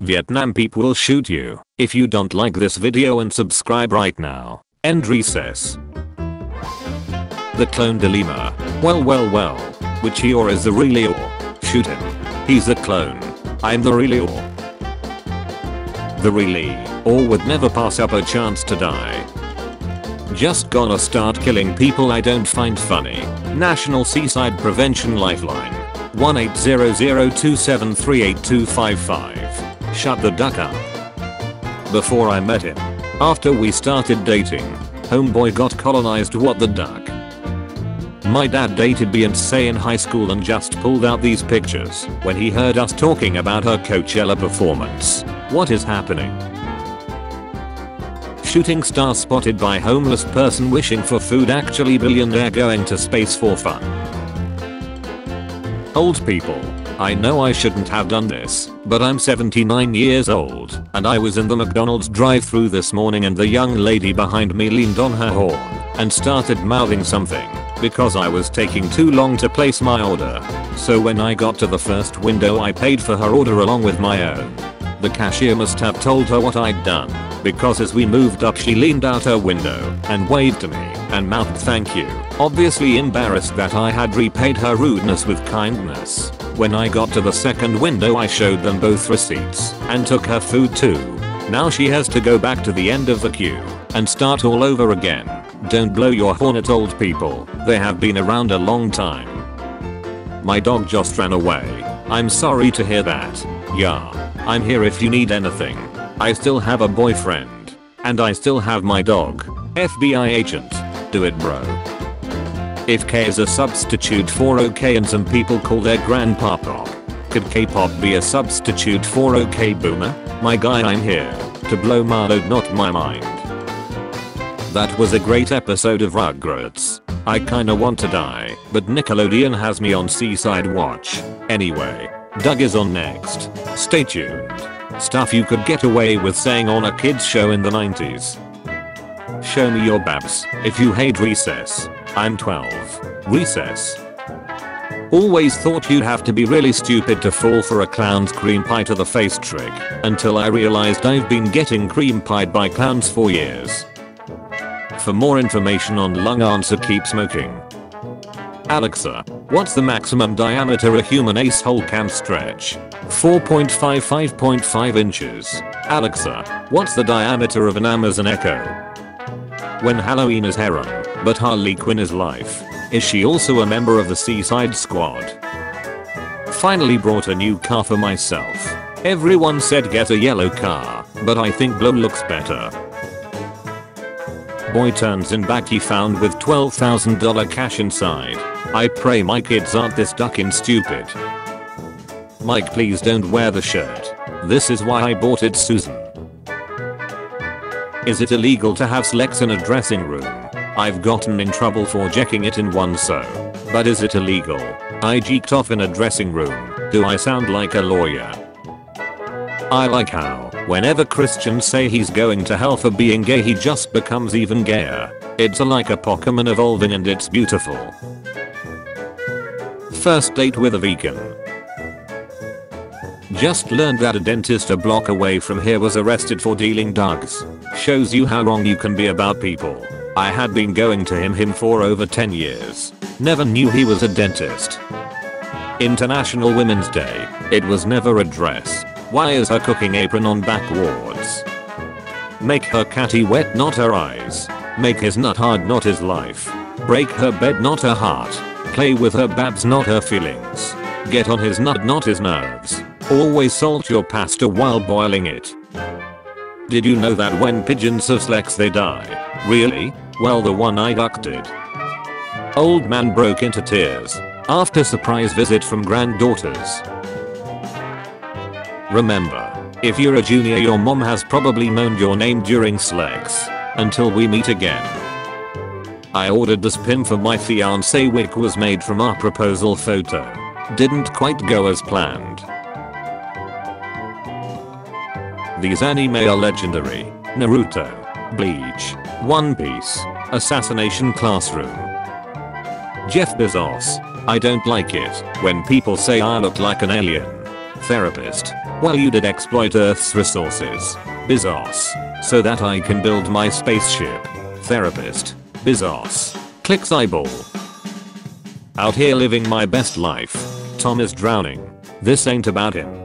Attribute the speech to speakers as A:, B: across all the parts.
A: Vietnam people will shoot you if you don't like this video and subscribe right now. End recess. The clone dilemma. Well. Which he or is the real or? Shoot him. He's a clone. I'm the real or. The really or would never pass up a chance to die. Just gonna start killing people I don't find funny. National Seaside Prevention Lifeline. 1-800-273-8255. Shut the duck up. Before I met him. After we started dating. Homeboy got colonized. What the duck. My dad dated Beyonce in high school and just pulled out these pictures when he heard us talking about her Coachella performance. What is happening? Shooting star spotted by homeless person wishing for food. Actually billionaire going to space for fun. Old people. I know I shouldn't have done this, but I'm 79 years old and I was in the McDonald's drive-thru this morning and the young lady behind me leaned on her horn and started mouthing something because I was taking too long to place my order. So when I got to the first window I paid for her order along with my own. The cashier must have told her what I'd done because as we moved up she leaned out her window and waved to me and mouthed thank you, obviously embarrassed that I had repaid her rudeness with kindness. When I got to the second window I showed them both receipts and took her food too. Now she has to go back to the end of the queue and start all over again. Don't blow your horn at old people, they have been around a long time. My dog just ran away. I'm sorry to hear that. Yeah, I'm here if you need anything. I still have a boyfriend. And I still have my dog. FBI agent. Do it bro. If K is a substitute for OK and some people call their grandpa pop, could K-pop be a substitute for OK boomer? My guy, I'm here to blow my load, not my mind. That was a great episode of Rugrats. I kinda want to die, but Nickelodeon has me on Seaside Watch. Anyway, Doug is on next. Stay tuned. Stuff you could get away with saying on a kids show in the 90s. Show me your babs if you hate recess. I'm 12. Recess. Always thought you'd have to be really stupid to fall for a clown's cream pie to the face trick, until I realized I've been getting cream pied by clowns for years. For more information on lung answer, keep smoking. Alexa, what's the maximum diameter a human asshole can stretch? 4.55.5 inches. Alexa, what's the diameter of an Amazon echo? When Halloween is Heron, but Harley Quinn is life, is she also a member of the Seaside Squad? Finally brought a new car for myself. Everyone said get a yellow car, but I think blue looks better. Boy turns in baggie found with $12,000 cash inside. I pray my kids aren't this ducking stupid. Mike, please don't wear the shirt. This is why I bought it, Susan. Is it illegal to have sex in a dressing room? I've gotten in trouble for jacking it in one, so. But is it illegal? I jeeked off in a dressing room. Do I sound like a lawyer? I like how, whenever Christians say he's going to hell for being gay, he just becomes even gayer. It's like a Pokemon evolving and it's beautiful. First date with a vegan. Just learned that a dentist a block away from here was arrested for dealing drugs. Shows you how wrong you can be about people. I had been going to him for over 10 years. Never knew he was a dentist. International Women's Day. It was never a dress. Why is her cooking apron on backwards? Make her catty wet, not her eyes. Make his nut hard, not his life. Break her bed, not her heart. Play with her babs, not her feelings. Get on his nut, not his nerves. Always salt your pasta while boiling it. Did you know that when pigeons have sex they die? Really? Well, the one I ducked. Old man broke into tears after surprise visit from granddaughters. Remember, if you're a junior, your mom has probably moaned your name during sex. Until we meet again. I ordered this pin for my fiance. Wick was made from our proposal photo. Didn't quite go as planned. These anime are legendary. Naruto, Bleach, One Piece, Assassination Classroom. Jeff Bezos. I don't like it when people say I look like an alien. Therapist. Well, you did exploit Earth's resources, Bezos, so that I can build my spaceship. Therapist. Bezos. Clicks eyeball. Out here living my best life. Tom is drowning. This ain't about him.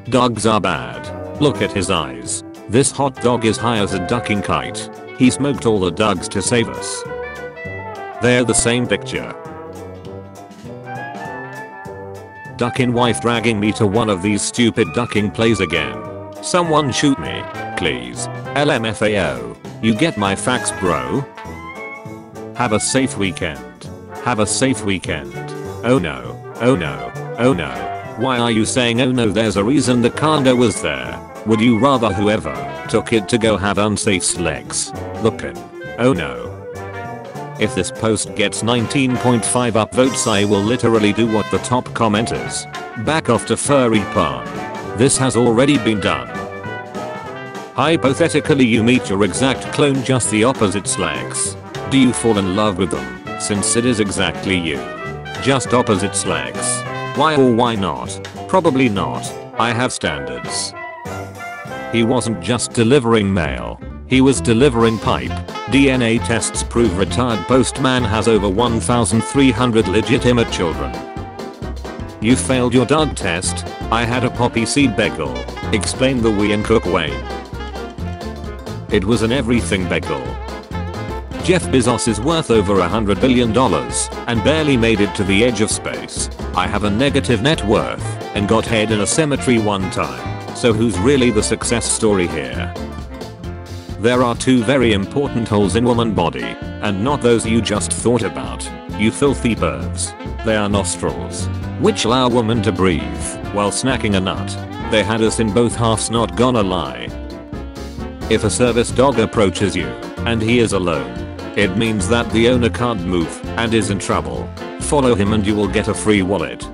A: Dogs are bad. Look at his eyes. This hot dog is high as a ducking kite. He smoked all the dogs to save us. They're the same picture. Ducking wife dragging me to one of these stupid ducking plays again. Someone shoot me, please. LMFAO. You get my facts, bro? Have a safe weekend. Have a safe weekend. Oh no. Oh no. Oh no. Why are you saying oh no? There's a reason the condo was there. Would you rather whoever took it to go have unsafe sex? The pin. Oh no. If this post gets 19.5 upvotes, I will literally do what the top commenters. Back off to furry porn. This has already been done. Hypothetically, you meet your exact clone, just the opposite sex. Do you fall in love with them, since it is exactly you? Just opposite sex. Why or why not? Probably not. I have standards. He wasn't just delivering mail. He was delivering pipe. DNA tests prove retired postman has over 1,300 legitimate children. You failed your dog test. I had a poppy seed bagel. Explain the we and cook way. It was an everything bagel. Jeff Bezos is worth over $100 billion and barely made it to the edge of space. I have a negative net worth and got head in a cemetery one time. So who's really the success story here? There are two very important holes in woman body, and not those you just thought about, you filthy pervs. They are nostrils, which allow woman to breathe while snacking a nut. They had us in both halves, not gonna lie. If a service dog approaches you, and he is alone, it means that the owner can't move and is in trouble. Follow him and you will get a free wallet.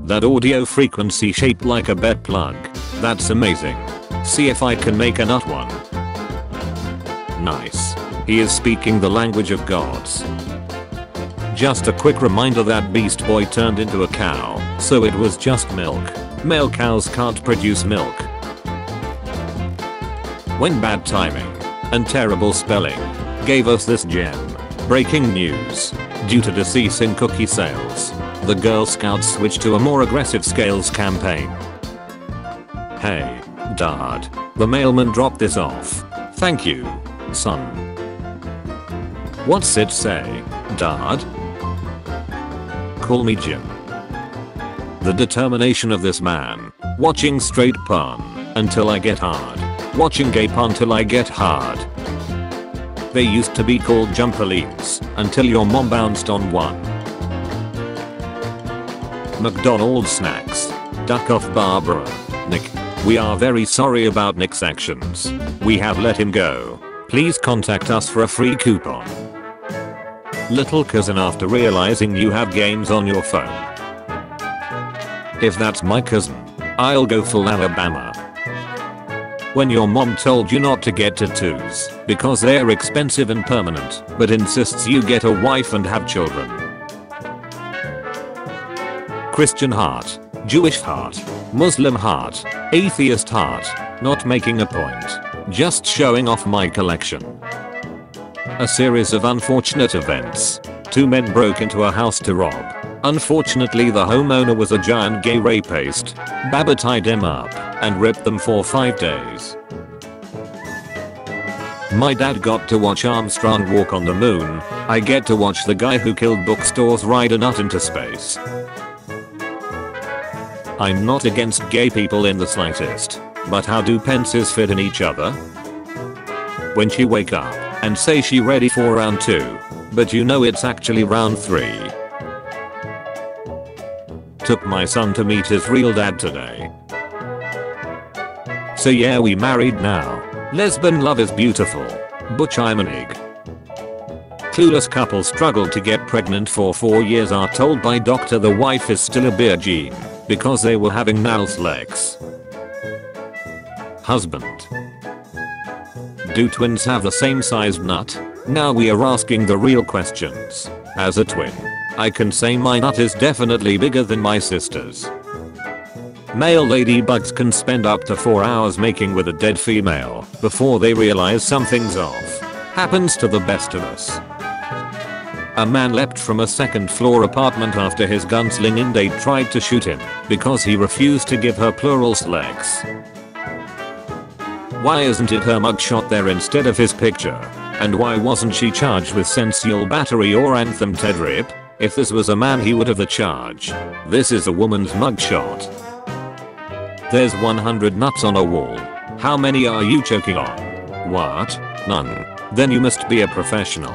A: That audio frequency shaped like a bed plug. That's amazing. See if I can make a nut one. Nice. He is speaking the language of gods. Just a quick reminder that Beast Boy turned into a cow, so it was just milk. Male cows can't produce milk. When bad timing and terrible spelling gave us this gem. Breaking news. Due to decease in cookie sales, the Girl Scouts switched to a more aggressive scales campaign. Hey, Dad. The mailman dropped this off. Thank you, son. What's it say, Dad? Call me Jim. The determination of this man. Watching straight porn until I get hard. Watching gay porn till I get hard. They used to be called jumpolines until your mom bounced on one. McDonald's snacks. Duck off Barbara. Nick. We are very sorry about Nick's actions. We have let him go. Please contact us for a free coupon. Little cousin, after realizing you have games on your phone. If that's my cousin, I'll go full Alabama. When your mom told you not to get tattoos because they're expensive and permanent, but insists you get a wife and have children. Christian heart, Jewish heart, Muslim heart, atheist heart, not making a point, just showing off my collection. A series of unfortunate events. Two men broke into a house to rob. Unfortunately, the homeowner was a giant gay rapist. Baba tied him up and ripped them for 5 days. My dad got to watch Armstrong walk on the moon. I get to watch the guy who killed bookstores ride a nut into space. I'm not against gay people in the slightest, but how do pences fit in each other? When she wake up and say she ready for round 2, but you know it's actually round 3. Took my son to meet his real dad today. So yeah, we married now. Lesbian love is beautiful. Butch, I'm an egg. Clueless couple struggled to get pregnant for 4 years, are told by doctor the wife is still a virgin because they were having anal sex. Husband. Do twins have the same sized nut? Now we are asking the real questions. As a twin, I can say my nut is definitely bigger than my sister's. Male ladybugs can spend up to 4 hours making with a dead female before they realize something's off. Happens to the best of us. A man leapt from a second floor apartment after his gunslinging date tried to shoot him because he refused to give her plural slugs. Why isn't it her mugshot there instead of his picture? And why wasn't she charged with sensual battery or anthem Ted Rip? If this was a man he would have the charge. This is a woman's mugshot. There's 100 nuts on a wall. How many are you choking on? What? None. Then you must be a professional.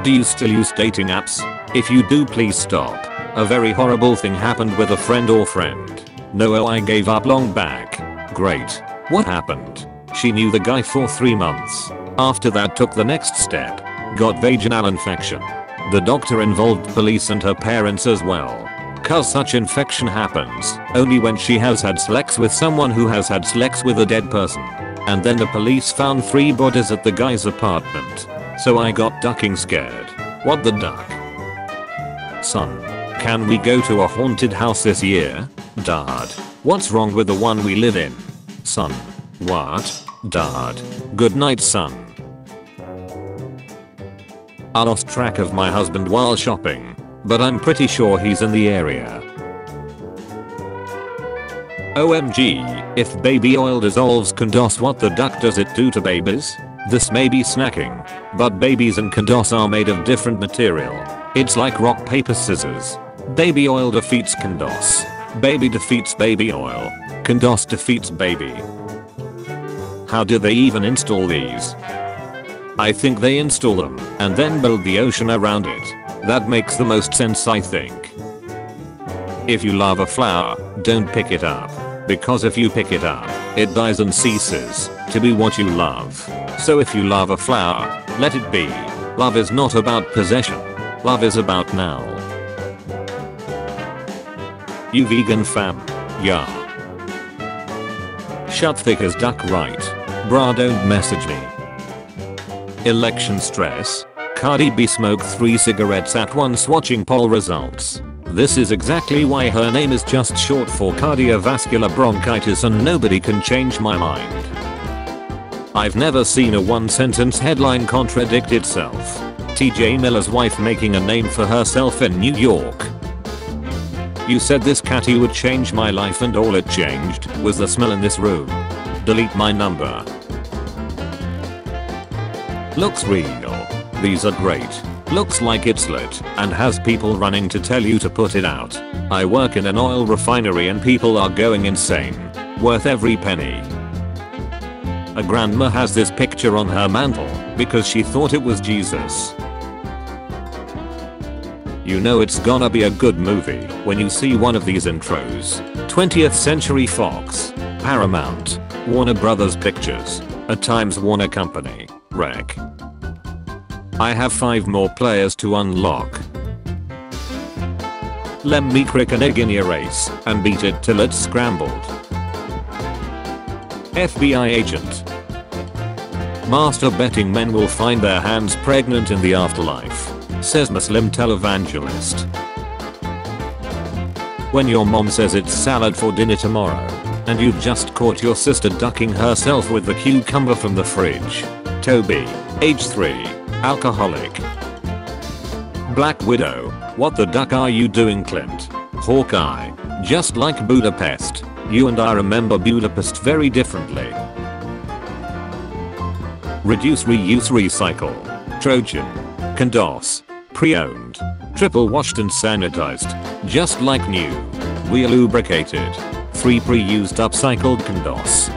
A: Do you still use dating apps? If you do, please stop. A very horrible thing happened with a friend or friend. No, I gave up long back. Great. What happened? She knew the guy for 3 months. After that took the next step. Got vaginal infection. The doctor involved police and her parents as well. Cause such infection happens only when she has had sex with someone who has had sex with a dead person. And then the police found 3 bodies at the guy's apartment. So I got ducking scared. What the duck? Son. Can we go to a haunted house this year? Dad. What's wrong with the one we live in? Son. What? Dad. Good night, son. I lost track of my husband while shopping, but I'm pretty sure he's in the area. OMG, if baby oil dissolves Candos, what the duck does it do to babies? This may be snacking, but babies and Candos are made of different material. It's like rock paper scissors. Baby oil defeats Candos. Baby defeats baby oil. Candos defeats baby. How do they even install these? I think they install them and then build the ocean around it. That makes the most sense, I think. If you love a flower, don't pick it up. Because if you pick it up, it dies and ceases to be what you love. So if you love a flower, let it be. Love is not about possession. Love is about now. You vegan fam. Yeah. Shut thick as duck right. Bruh, don't message me. Election stress. Cardi B smoked 3 cigarettes at once watching poll results. This is exactly why her name is just short for cardiovascular bronchitis, and nobody can change my mind. I've never seen a one-sentence headline contradict itself. TJ Miller's wife making a name for herself in New York. You said this catty would change my life, and all it changed was the smell in this room. Delete my number. Looks real. These are great. Looks like it's lit and has people running to tell you to put it out. I work in an oil refinery and people are going insane. Worth every penny. A grandma has this picture on her mantle because she thought it was Jesus. You know it's gonna be a good movie when you see one of these intros. 20th Century Fox, Paramount, Warner Brothers Pictures, a Times Warner Company, Rec. I have 5 more players to unlock. Let me crick an egg in your race and beat it till it's scrambled. FBI agent. Master betting men will find their hands pregnant in the afterlife, says Muslim televangelist. When your mom says it's salad for dinner tomorrow, and you've just caught your sister ducking herself with the cucumber from the fridge. Toby, age 3, alcoholic. Black Widow, what the duck are you doing, Clint? Hawkeye, just like Budapest, you and I remember Budapest very differently. Reduce, reuse, recycle. Trojan. Candos. Pre-owned. Triple washed and sanitized. Just like new. Wheel lubricated. 3 pre-used upcycled Candos.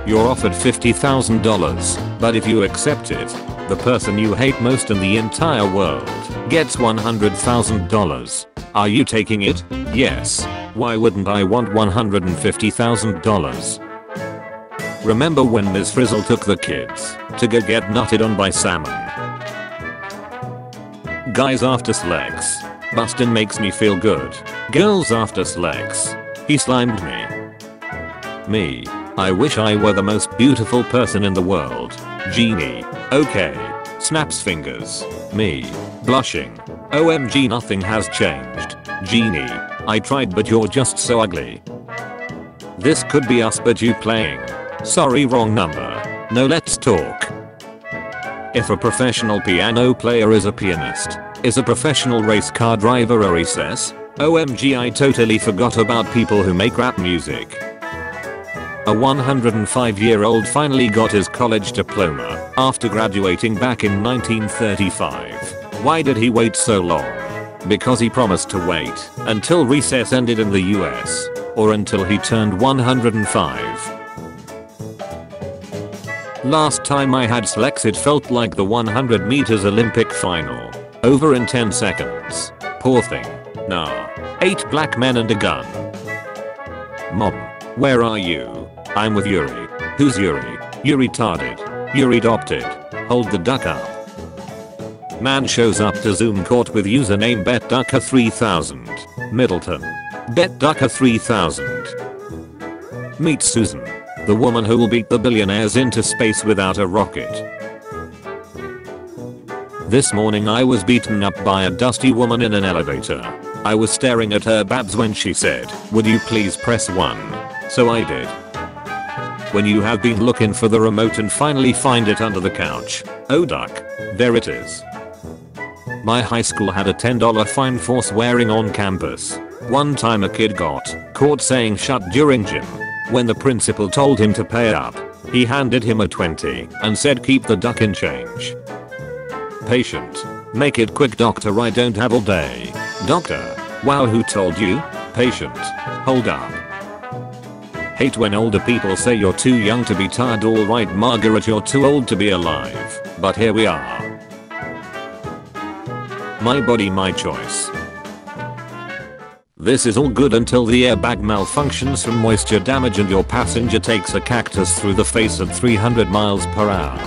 A: You're offered $50,000, but if you accept it, the person you hate most in the entire world gets $100,000. Are you taking it? Yes. Why wouldn't I want $150,000? Remember when Ms. Frizzle took the kids to go get nutted on by salmon? Guys after sex. Bustin' makes me feel good. Girls after sex. He slimed me. Me. I wish I were the most beautiful person in the world. Genie. Okay. Snaps fingers. Me. Blushing. OMG, nothing has changed. Genie. I tried but you're just so ugly. This could be us but you playing. Sorry, wrong number. No, let's talk. If a professional piano player is a pianist, is a professional race car driver a recess? OMG, I totally forgot about people who make rap music. A 105-year-old finally got his college diploma after graduating back in 1935. Why did he wait so long? Because he promised to wait until recess ended in the US, or until he turned 105. Last time I had sex it felt like the 100 meters Olympic final. Over in 10 seconds. Poor thing. Nah. 8 black men and a gun. Mom. Where are you? I'm with Yuri. Who's Yuri? You retarded. Yuri adopted. Hold the duck up. Man shows up to Zoom court with username BetDucker3000. Middleton. BetDucker3000. Meet Susan. The woman who will beat the billionaires into space without a rocket. This morning I was beaten up by a dusty woman in an elevator. I was staring at her babs when she said, "Would you please press 1?" So I did. When you have been looking for the remote and finally find it under the couch. Oh duck. There it is. My high school had a $10 fine for swearing on campus. One time a kid got caught saying shut during gym. When the principal told him to pay up, he handed him a 20 and said keep the duck in change. Patient. Make it quick doctor, I don't have all day. Doctor. Wow, who told you? Patient. Hold up. Hate when older people say you're too young to be tired. Alright Margaret, you're too old to be alive. But here we are. My body, my choice. This is all good until the airbag malfunctions from moisture damage and your passenger takes a cactus through the face at 300 miles per hour.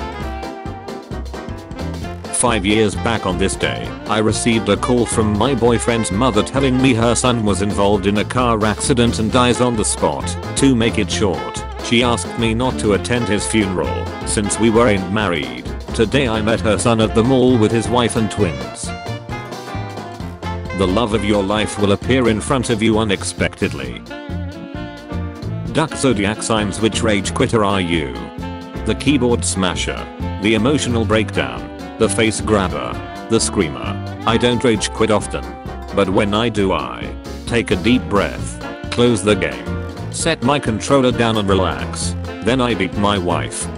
A: 5 years back on this day, I received a call from my boyfriend's mother telling me her son was involved in a car accident and dies on the spot. To make it short, she asked me not to attend his funeral since we weren't married. Today I met her son at the mall with his wife and twins. The love of your life will appear in front of you unexpectedly. Duck zodiac signs. Which rage quitter are you? The keyboard smasher. The emotional breakdown. The face grabber. The screamer. I don't rage quit often. But when I do, I take a deep breath. Close the game. Set my controller down and relax. Then I beat my wife.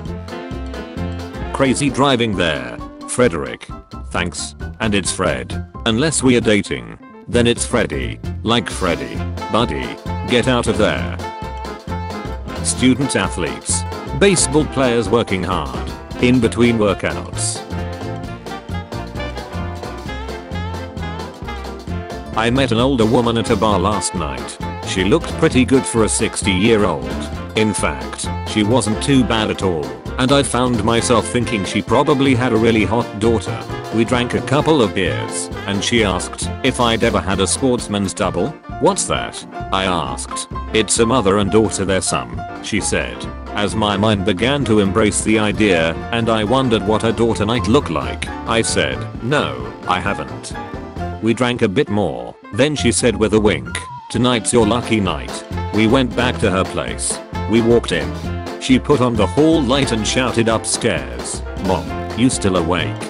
A: Crazy driving there. Frederick. Thanks. And it's Fred. Unless we are dating. Then it's Freddy. Like Freddy. Buddy. Get out of there. Student athletes. Baseball players working hard. In between workouts. I met an older woman at a bar last night. She looked pretty good for a 60-year-old. In fact, she wasn't too bad at all. And I found myself thinking she probably had a really hot daughter. We drank a couple of beers, and she asked if I'd ever had a sportsman's double. What's that? I asked. It's a mother and daughter, their son, she said. As my mind began to embrace the idea, and I wondered what a daughter might look like, I said, no, I haven't. We drank a bit more, then she said with a wink, tonight's your lucky night. We went back to her place. We walked in. She put on the hall light and shouted upstairs, "Mom, you still awake?"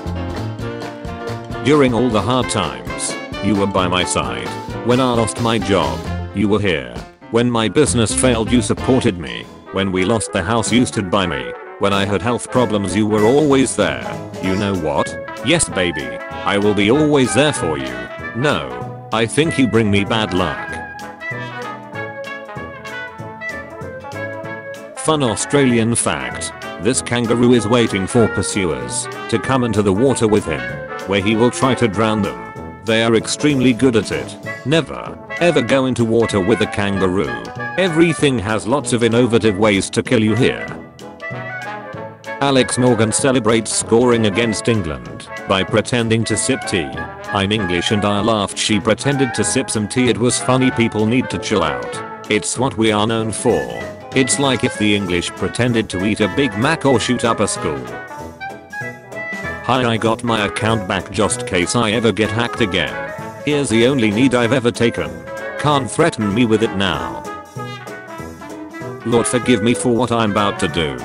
A: During all the hard times, you were by my side. When I lost my job, you were here. When my business failed, you supported me. When we lost the house, you stood by me. When I had health problems, you were always there. You know what? Yes baby, I will be always there for you. No, I think you bring me bad luck. Fun Australian fact. This kangaroo is waiting for pursuers to come into the water with him, where he will try to drown them. They are extremely good at it. Never, ever go into water with a kangaroo. Everything has lots of innovative ways to kill you here. Alex Morgan celebrates scoring against England by pretending to sip tea. I'm English and I laughed. She pretended to sip some tea. It was funny. People need to chill out. It's what we are known for. It's like if the English pretended to eat a Big Mac or shoot up a school. Hi, I got my account back just case I ever get hacked again. Here's the only need I've ever taken. Can't threaten me with it now. Lord forgive me for what I'm about to do.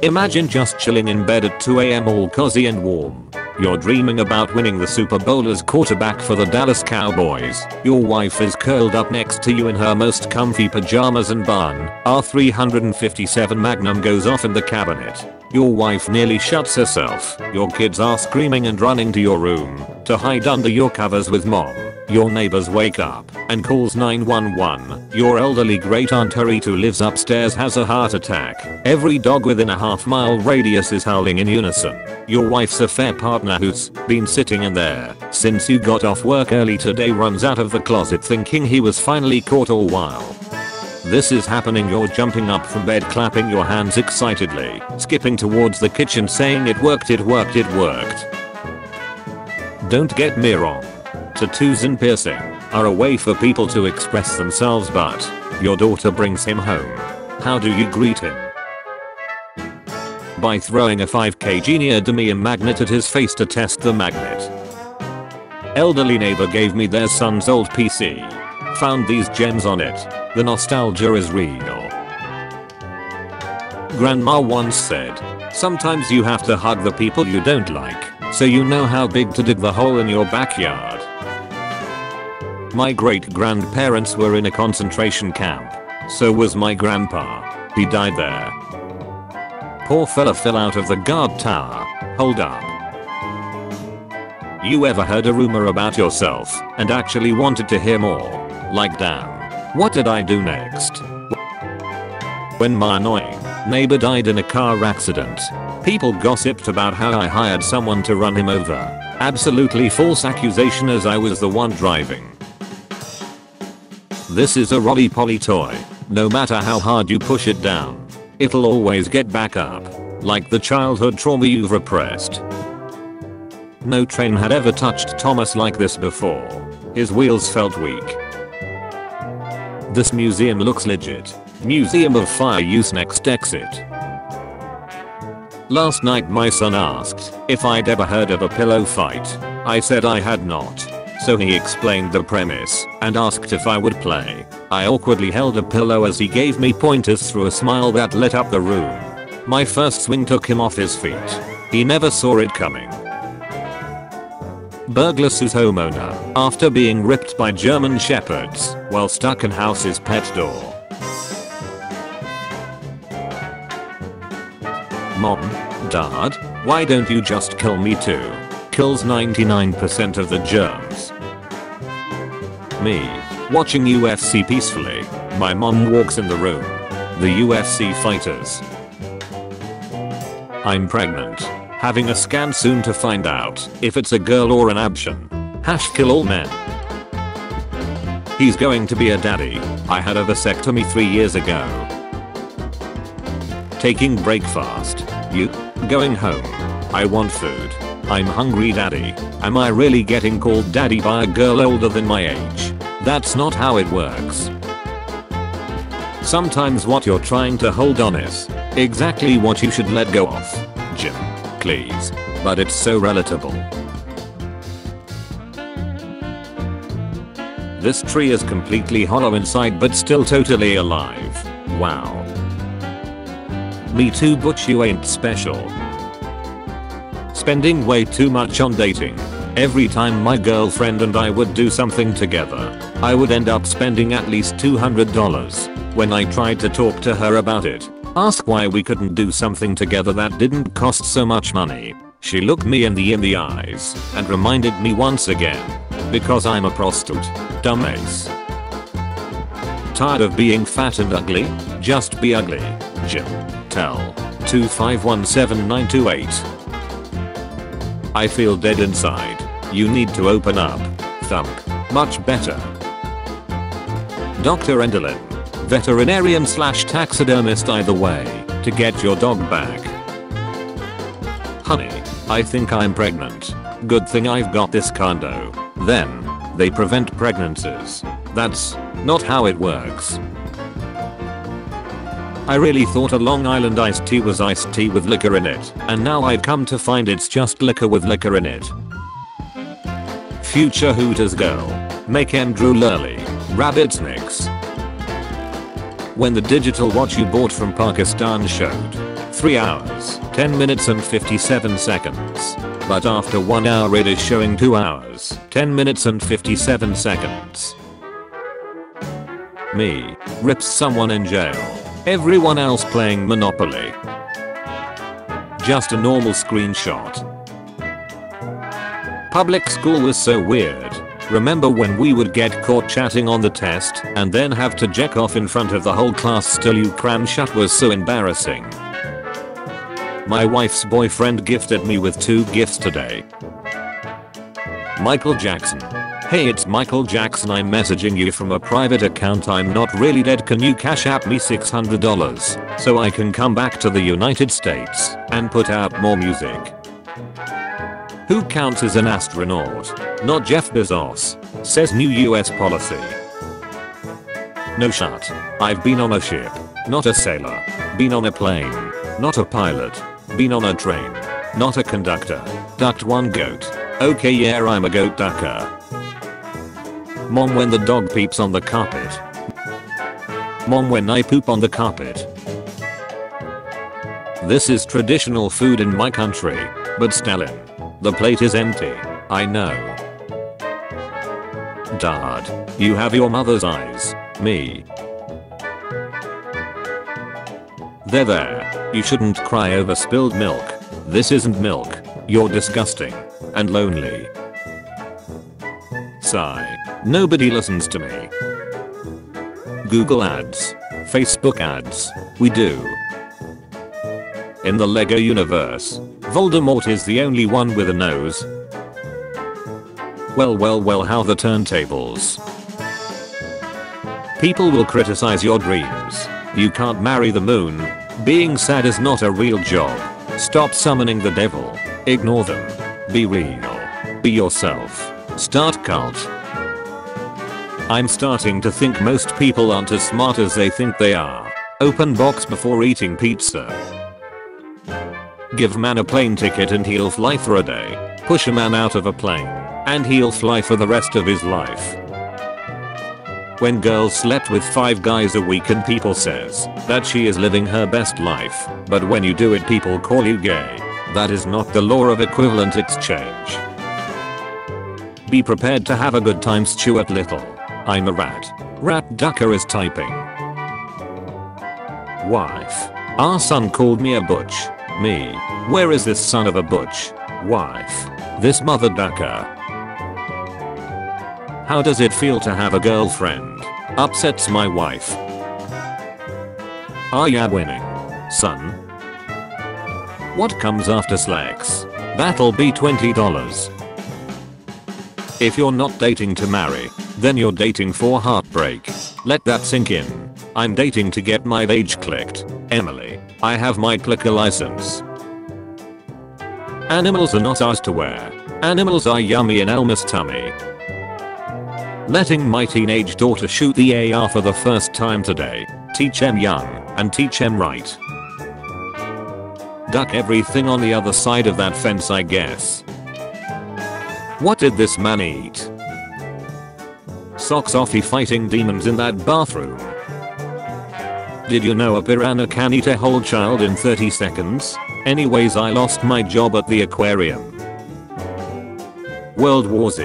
A: Imagine just chilling in bed at 2 AM all cozy and warm. You're dreaming about winning the Super Bowl as quarterback for the Dallas Cowboys. Your wife is curled up next to you in her most comfy pajamas and bun. R357 Magnum goes off in the cabinet. Your wife nearly shuts herself. Your kids are screaming and running to your room to hide under your covers with mom. Your neighbors wake up and calls 911. Your elderly great aunt Harriet who lives upstairs has a heart attack. Every dog within a half-mile radius is howling in unison. Your wife's affair partner who's been sitting in there since you got off work early today runs out of the closet thinking he was finally caught all while this is happening. You're jumping up from bed clapping your hands excitedly, skipping towards the kitchen saying it worked, it worked, it worked. Don't get me wrong. Tattoos and piercing are a way for people to express themselves, but your daughter brings him home. How do you greet him? By throwing a 5kg neodymium magnet at his face to test the magnet. Elderly neighbor gave me their son's old PC. Found these gems on it. The nostalgia is real. Grandma once said, sometimes you have to hug the people you don't like, so you know how big to dig the hole in your backyard. My great-grandparents were in a concentration camp. So was my grandpa. He died there. Poor fella fell out of the guard tower. Hold up. You ever heard a rumor about yourself and actually wanted to hear more? Like damn, what did I do next? When my annoying neighbor died in a car accident, people gossiped about how I hired someone to run him over. Absolutely false accusation as I was the one driving. This is a Rolly-Polly toy. No matter how hard you push it down, it'll always get back up. Like the childhood trauma you've repressed. No train had ever touched Thomas like this before. His wheels felt weak. This museum looks legit. Museum of Fire Use next exit. Last night my son asked if I'd ever heard of a pillow fight. I said I had not. So he explained the premise and asked if I would play. I awkwardly held a pillow as he gave me pointers through a smile that lit up the room. My first swing took him off his feet. He never saw it coming. Burglar sues homeowner after being ripped by German shepherds while stuck in house's pet door. Mom, Dad, why don't you just kill me too? Kills 99% of the germs. Me, watching UFC peacefully. My mom walks in the room. The UFC fighters. I'm pregnant. Having a scan soon to find out if it's a girl or an option. Kill all men. He's going to be a daddy. I had a vasectomy 3 years ago. Taking breakfast. You? Going home. I want food. I'm hungry daddy. Am I really getting called daddy by a girl older than my age? That's not how it works. Sometimes what you're trying to hold on is exactly what you should let go of. Jim, please. But it's so relatable. This tree is completely hollow inside but still totally alive. Wow. Me too, but you ain't special. Spending way too much on dating. Every time my girlfriend and I would do something together, I would end up spending at least $200. When I tried to talk to her about it, ask why we couldn't do something together that didn't cost so much money, she looked me in the eyes and reminded me once again. Because I'm a prostitute. Dumbass. Tired of being fat and ugly? Just be ugly. Jim. Tell. 2517928. I feel dead inside. You need to open up. Thump. Much better. Dr. Enderlin. Veterinarian / taxidermist either way, to get your dog back. Honey, I think I'm pregnant. Good thing I've got this condo. Then, they prevent pregnancies. That's not how it works. I really thought a Long Island iced tea was iced tea with liquor in it, and now I've come to find it's just liquor with liquor in it. Future Hooters girl. Make em drool early. Rabbits mix. When the digital watch you bought from Pakistan showed 3 hours, 10 minutes and 57 seconds. But after 1 hour it is showing 2 hours, 10 minutes and 57 seconds. Me. Rips someone in jail. Everyone else playing Monopoly. Just a normal screenshot. Public school was so weird. Remember when we would get caught chatting on the test and then have to jack off in front of the whole class still you cram shut? Was so embarrassing. My wife's boyfriend gifted me with 2 gifts today. Michael Jackson. Hey, it's Michael Jackson. I'm messaging you from a private account. I'm not really dead. Can you cash app me $600 so I can come back to the United States and put out more music? Who counts as an astronaut? Not Jeff Bezos, says new US policy. No shut. I've been on a ship, not a sailor. Been on a plane, not a pilot. Been on a train, not a conductor. Ducked one goat. Okay, yeah, I'm a goat ducker. Mom, when the dog peeps on the carpet. Mom, when I poop on the carpet. This is traditional food in my country, but Stalin. The plate is empty. I know. Dad, you have your mother's eyes. Me. There. You shouldn't cry over spilled milk. This isn't milk. You're disgusting. And lonely. Sigh. Nobody listens to me. Google ads. Facebook ads. We do. In the Lego universe, Voldemort is the only one with a nose. Well, how the turntables. People will criticize your dreams. You can't marry the moon. Being sad is not a real job. Stop summoning the devil. Ignore them. Be real. Be yourself. Start cult. I'm starting to think most people aren't as smart as they think they are. Open box before eating pizza. Give man a plane ticket and he'll fly for a day. Push a man out of a plane and he'll fly for the rest of his life. When girls slept with 5 guys a week and people says that she is living her best life, but when you do it people call you gay. That is not the law of equivalent exchange. Be prepared to have a good time, Stuart Little. I'm a rat. Rat ducker is typing. Wife. Our son called me a butch. Me. Where is this son of a butch? Wife. This mother ducker. How does it feel to have a girlfriend? Upsets my wife. Are ya winning, son? What comes after slacks? That'll be $20. If you're not dating to marry, then you're dating for heartbreak. Let that sink in. I'm dating to get my age clicked. Emily, I have my clicker license. Animals are not ours to wear. Animals are yummy in Elmer's tummy. Letting my teenage daughter shoot the AR for the first time today. Teach em young and teach em right. Duck everything on the other side of that fence, I guess. What did this man eat? Socks off, he fighting demons in that bathroom. Did you know a piranha can eat a whole child in 30 seconds? Anyways, I lost my job at the aquarium. World War Z.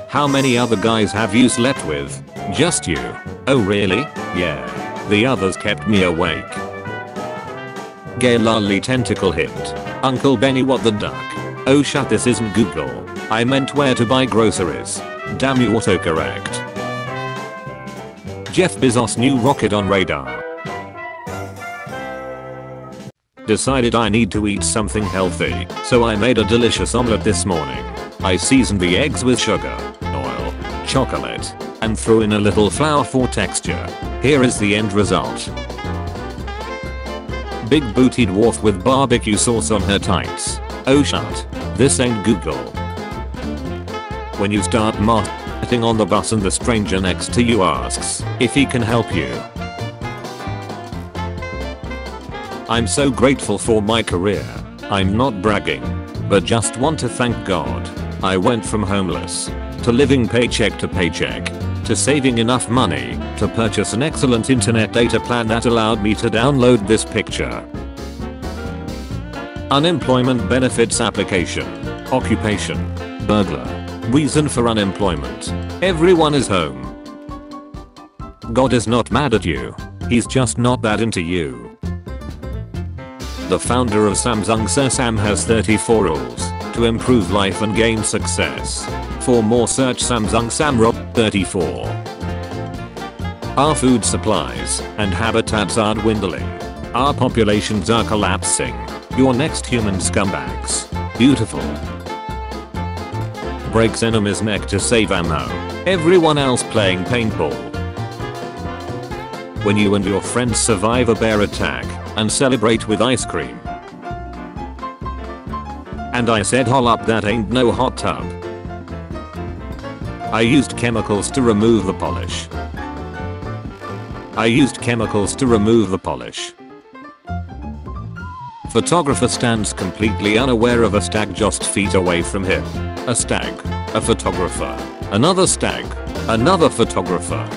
A: How many other guys have you slept with? Just you. Oh really? Yeah. The others kept me awake. Gay lolly tentacle hint. Uncle Benny, what the duck? Oh shut, this isn't Google. I meant where to buy groceries. Damn you, autocorrect. Jeff Bezos' new rocket on radar. Decided I need to eat something healthy, so I made a delicious omelette this morning. I seasoned the eggs with sugar, oil, chocolate, and threw in a little flour for texture. Here is the end result. Big booty dwarf with barbecue sauce on her tights. Oh shut. This ain't Google. When you start Sitting on the bus and the stranger next to you asks if he can help you. I'm so grateful for my career. I'm not bragging, but just want to thank God. I went from homeless to living paycheck to paycheck to saving enough money to purchase an excellent internet data plan that allowed me to download this picture. Unemployment benefits application. Occupation: burglar. Reason for unemployment: everyone is home. God is not mad at you. He's just not that into you. The founder of Samsung Sir Sam has 34 rules to improve life and gain success. For more search Samsung Sam Rob 34. Our food supplies and habitats are dwindling. Our populations are collapsing. Your next human scumbags. Beautiful. Breaks enemy's neck to save ammo. Everyone else playing paintball. When you and your friends survive a bear attack and celebrate with ice cream. And I said hol up, that ain't no hot tub. I used chemicals to remove the polish. Photographer stands completely unaware of a stag just feet away from him. A stag. A photographer. Another stag. Another photographer.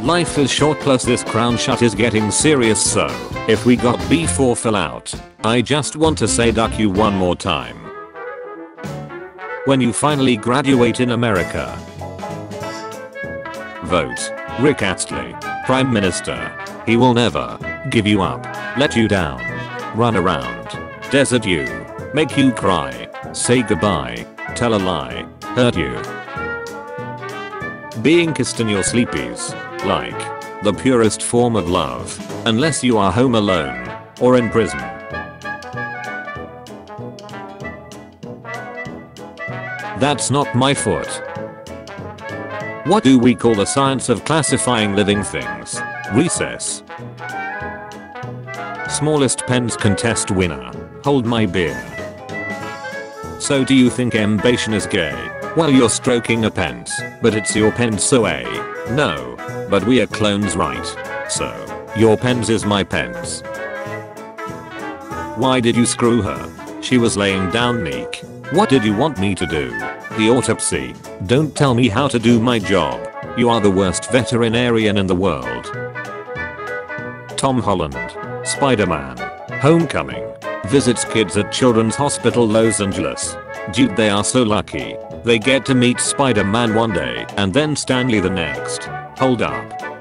A: Life is short, plus this crown shot is getting serious, so if we got beef or fill out, I just want to say duck you one more time. When you finally graduate in America. Vote Rick Astley, Prime Minister. He will never give you up, let you down, run around, desert you, make you cry, say goodbye, tell a lie, hurt you. Being kissed in your sleepies, like the purest form of love, unless you are home alone or in prison. That's not my foot. What do we call the science of classifying living things? Recess. Smallest pens contest winner. Hold my beer. So do you think M-bation is gay? Well, you're stroking a pens, but it's your pens, so A. No. But we are clones, right? So, your pens is my pens. Why did you screw her? She was laying down meek. What did you want me to do? The autopsy. Don't tell me how to do my job. You are the worst veterinarian in the world. Tom Holland. Spider-Man. Homecoming. Visits kids at Children's Hospital Los Angeles. Dude, they are so lucky. They get to meet Spider-Man one day and then Stanley the next. Hold up.